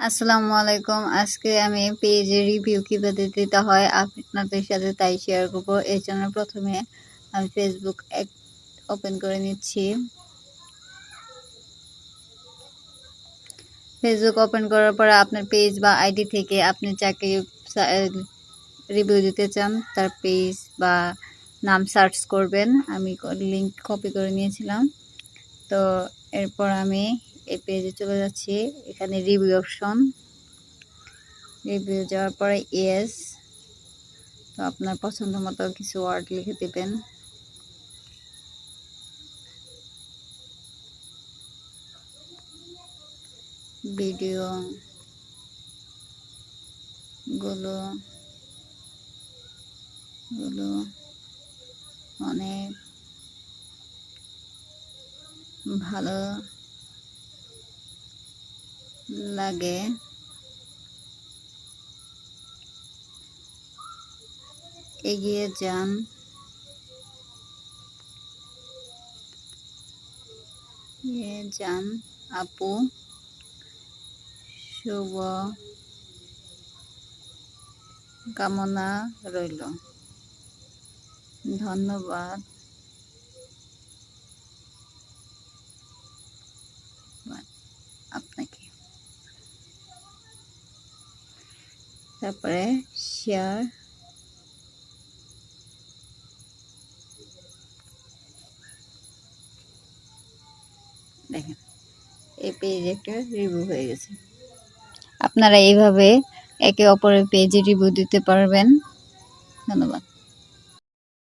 আসসালামু আলাইকুম। আজকে আমি পেজের রিভিউ কিভাবে দিতে হয় আপনাদের সাথে তাই শেয়ার করব। এর জন্য প্রথমে আমি ফেসবুক ওপেন করে নিচ্ছি। ফেসবুক ওপেন করার পরে আপনার পেজ বা আইডি থেকে আপনি যাকে রিভিউ দিতে চান তার পেজ বা নাম সার্চ করবেন। আমি লিংক কপি করে নিয়েছিলাম। তো এরপর আমি এই পেজে চলে যাচ্ছি। এখানে রিভিউ অপশন, রিভিউ যাওয়ার পরে ইয়েস, তো আপনার পছন্দ মতো কিছু ওয়ার্ড লিখে দিবেন। ভিডিও গুলো অনেক ভালো লাগে, এগিয়ে যান আপু, শুভ কামনা রইল, ধন্যবাদ আপনাকে। তারপরে শেয়ার, দেখেন এই পেজ একটা রিভিউ হয়ে গেছে। আপনারা এইভাবে একে অপরের পেজে রিভিউ দিতে পারবেন। ধন্যবাদ।